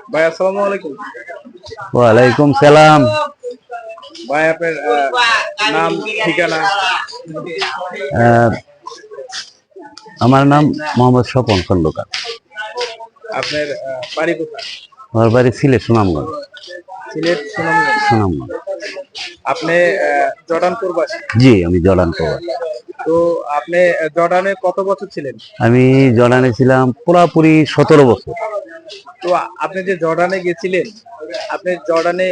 ভাই আসসালামু আলাইকুম। ওয়ালাইকুম সালাম। ভাই আপনার নাম ঠিকানা? আহ, আমার নাম মোহাম্মদ স্বপন খন্দকার। আপনার বাড়ি কোথায়? আমার বাড়ি সিলেট সুনামগঞ্জ। সিলেট সুনামগঞ্জ। সুনামগঞ্জ। আপনি জর্ডান প্রবাসী? জি, আমি জর্ডান প্রবাসী। তো আপনি জর্ডানে কত বছর ছিলেন? আমি জর্ডানে ছিলাম পুরাপুরি 17 বছর। তো আপনি যে জর্ডানে গেছিলেন, আপনি জর্ডানে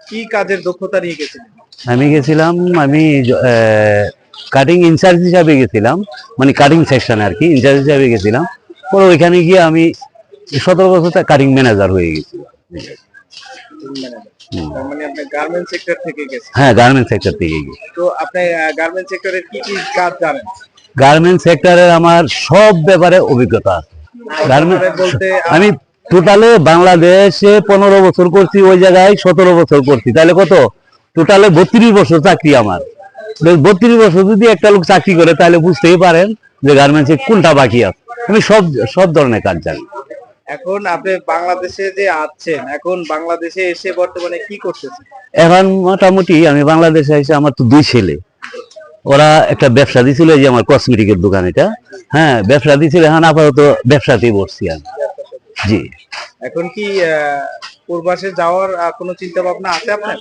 কি কাজের দক্ষতা নিয়ে গেছিলেন? আমি গেছিলাম, আমি কাটিং ইনচার্জ হিসাবে গেছিলাম, মানে কাটিং সেকশনে আর কি ইনচার্জ হিসাবে গেছিলাম। পরে ওইখানে গিয়ে আমি 17 বছর কাটিং ম্যানেজার হয়ে গেছিলাম। মানে আপনি গার্মেন্টস সেক্টর থেকে গেছেন? হ্যাঁ, গার্মেন্টস সেক্টর থেকে গিয়ে। তো আপনি গার্মেন্টস সেক্টরের কি কি কাজ জানেন? গার্মেন্টস সেক্টরের আমার সব ব্যাপারে অভিজ্ঞতা আছে। বলতে আমি টোটালে বাংলাদেশে 15 বছর করছি, ওই জায়গায় 17 বছর করছি, তাহলে কত? টোটালে 32 বছর চাকরি আমার। 32 বছর যদি একটা লোক চাকরি করে তাহলে বুঝতেই পারেন যে গার্মেন্টসে কোনটা বাকি আছে। আমি সব সব ধরনের কাজ জানি। এখন আপনি বাংলাদেশে যে আছেন, এখন বাংলাদেশে এসে বর্তমানে কি করতেছেন? এখন মোটামুটি আমি বাংলাদেশে এসে, আমার তো 2 ছেলে, ওরা একটা ব্যবসা দিছিল, এই যে আমার কসমেটিকের দোকান এটা। হ্যাঁ, ব্যবসা দিছিল, এখন আপাতত ব্যবসাতেই বসছি আমি। জি। এখন কি প্রবাসে যাওয়ার কোনো চিন্তা ভাবনা আছে আপনার?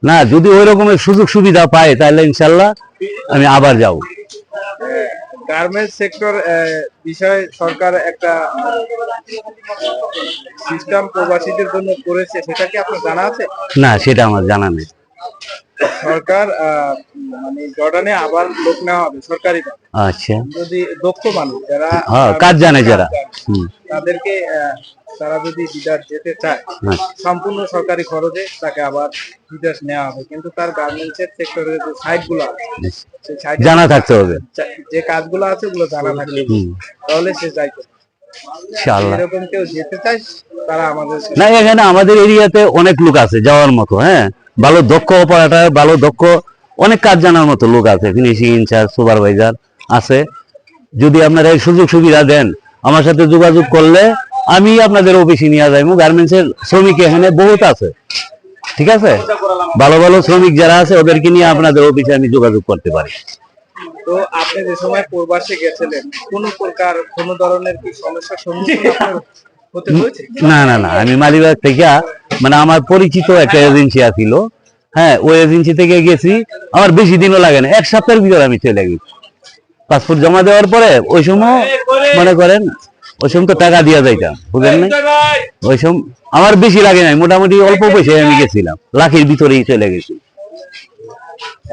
না, যদি ওই রকমের সুযোগ সুবিধা পাই তাহলে ইনশাল্লাহ আমি আবার যাব। গার্মেন্টস সেক্টর বিষয়ে সরকার একটা সিস্টেম প্রবাসীদের জন্য করেছে, সেটা কি আপনার জানা আছে? না, সেটা আমার জানা নেই। সরকার মানে জর্ডানে আবার লোক নেওয়া হবে সরকারি। আচ্ছা। যদি দক্ষ মানুষ যারা কাজ জানে যারা, তাদেরকে তারা যদি বিদেশ যেতে চায়, সম্পূর্ণ সরকারি খরচে তাকে আবার বিদেশ নেওয়া হবে। কিন্তু তার গার্মেন্টস এর সেক্টরের যে সাইট গুলো আছে, জানা থাকতে হবে, যে কাজগুলো আছে ওগুলো জানা থাকলে তাহলে সে যাইতে। ইনশাআল্লাহ। এরকম কেউ যেতে চায় তারা আমাদের না, এখানে আমাদের এরিয়াতে অনেক লোক আছে যাওয়ার মতো। হ্যাঁ, ভালো দক্ষ অপারেটর, ভালো দক্ষ অনেক কাজ জানার মতো লোক আছে, ফিনিশিং ইনচার্জ, সুপারভাইজার আছে। যদি আপনারা এই সুযোগ সুবিধা দেন, আমার সাথে যোগাযোগ করলে আমি আপনাদের অফিসে নিয়ে যাবো। গার্মেন্টস এর শ্রমিক এখানে বহুত আছে, ঠিক আছে? ভালো ভালো শ্রমিক যারা আছে ওদেরকে নিয়ে আপনাদের অফিসে আমি যোগাযোগ করতে পারি। তো আপনি যে সময় প্রবাসে গেছিলেন, কোন প্রকার কোন ধরনের কি সমস্যার সম্মুখীন হতে হয়েছে? না না না, আমি মালিবাগ থেকে, মানে আমার পরিচিত একটা এজেন্সি আছিল। হ্যাঁ, ওই এজেন্সি থেকে গেছি। আমার বেশি দিনও লাগে না, 1 সপ্তাহের ভিতরে আমি চলে গেছি। পাসপোর্ট জমা দেওয়ার পরে ওই সময় মনে করেন, ওই সময় তো টাকা দিয়ে যাইতাম, বুঝলেন না? ওই সময় আমার বেশি লাগে নাই, মোটামুটি অল্প পয়সায় আমি গেছিলাম, লাখের ভিতরেই চলে গেছি।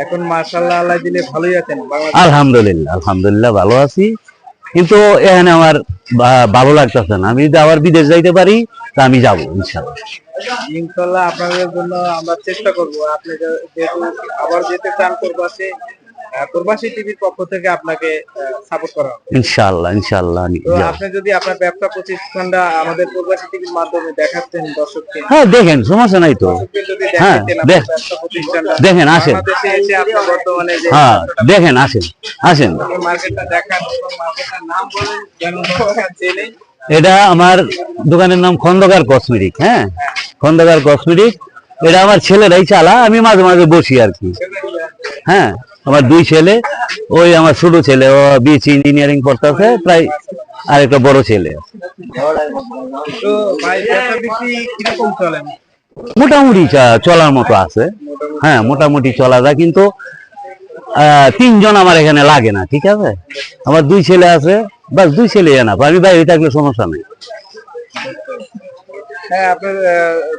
এখন মাশাআল্লাহ, আল্লাহ দিলে ভালোই আছেন? আলহামদুলিল্লাহ, আলহামদুলিল্লাহ ভালো আছি। কিন্তু এখানে আমার ভালো লাগতেছে না। আমি যদি আবার বিদেশ যাইতে পারি তা আমি যাবো ইনশাআল্লাহ। ইনশাআল্লাহ আপনাদের জন্য আমরা চেষ্টা করব। আপনি যেহেতু আবার যেতে চান প্রবাসে, প্রবাসী টিভির পক্ষ থেকে আপনাকে সাপোর্ট করা হবে ইনশাআল্লাহ, ইনশাআল্লাহ। তো আপনি যদি আপনার ব্যবসা প্রতিষ্ঠানটা আমাদের প্রবাসী টিভির মাধ্যমে দেখাচ্ছেন দর্শককে? হ্যাঁ, দেখেন, সমস্যা নাই তো। হ্যাঁ, ব্যবসা প্রতিষ্ঠানটা দেখেন, আসেন। বাংলাদেশে এসে আপনি বর্তমানে যে হ্যাঁ, দেখেন, আসেন, আসেন। মার্কেটটা দেখান এবং মার্কেটটার নাম বলেন যেন দর্শকরা জেনে। এটা আমার দোকানের নাম খন্দকার কসমেটিক। হ্যাঁ, খন্দকার কসমেটিক। এটা আমার ছেলেরাই চালা, আমি মাঝে মাঝে বসি আর কি। হ্যাঁ, আমার 2 ছেলে, ওই আমার ছোট ছেলে ও বিএসসি ইঞ্জিনিয়ারিং পড়তেছে, প্রায় আরেকটা বড় ছেলে। তো ভাই ব্যবসা বিক্রি কিরকম চলে? মোটামুটি চলার মতো আছে। হ্যাঁ, মোটামুটি চলা যায়, কিন্তু 3 জন আমার এখানে লাগে না, ঠিক আছে? আমার 2 ছেলে আছে, বাস 2 ছেলে না, আমি বাইরে থাকলে সমস্যা নেই। হ্যাঁ, আপনার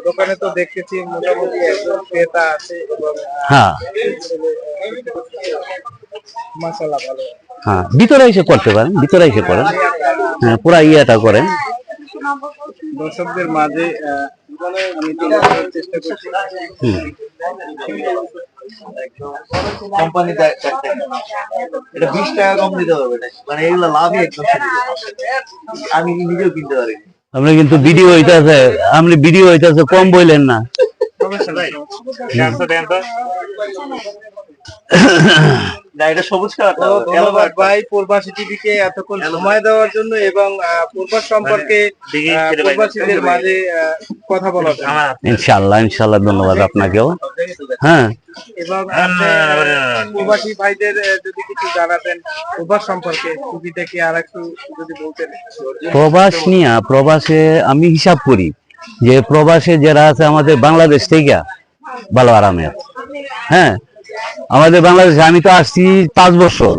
দোকানে তো দেখতেছি মোটামুটি একজন ক্রেতা আছে এবং হ্যাঁ, মাশাআল্লাহ ভালো। হ্যাঁ, ভিতরে এসে করতে পারেন, ভিতরে এসে করেন। হ্যাঁ, পুরা ইয়েটা করেন। দর্শকদের মাঝে আমি তুলে ধরার চেষ্টা করছি। কোম্পানি এটা 20 টাকা কম দিতে হবে, মানে এগুলো লাভই একদম। আমি নিজেও কিনতে পারি। আপনি কিন্তু ভিডিও হইতাছে, আপনি ভিডিও হইতাছে, কম বললেন না। সমস্যা নাই। না এটা সবুজ কালারটা তো ধন্যবাদ ভাই প্রবাসী টিভিকে এতক্ষণ সময় দেওয়ার জন্য এবং প্রবাস সম্পর্কে প্রবাসীদের মাঝে কথা বলার জন্য। ইনশাআল্লাহ ইনশাআল্লাহ, ধন্যবাদ আপনাকেও। হ্যাঁ, এবং প্রবাসী ভাইদের যদি কিছু জানাতেন প্রবাস সম্পর্কে ছবি থেকে আর একটু যদি বলতেন। প্রবাসে আমি হিসাব করি যে প্রবাসে যারা আছে আমাদের বাংলাদেশ থেকে ভালো আরামে আছে। হ্যাঁ, আমাদের বাংলাদেশে আমি তো আসছি 5 বছর,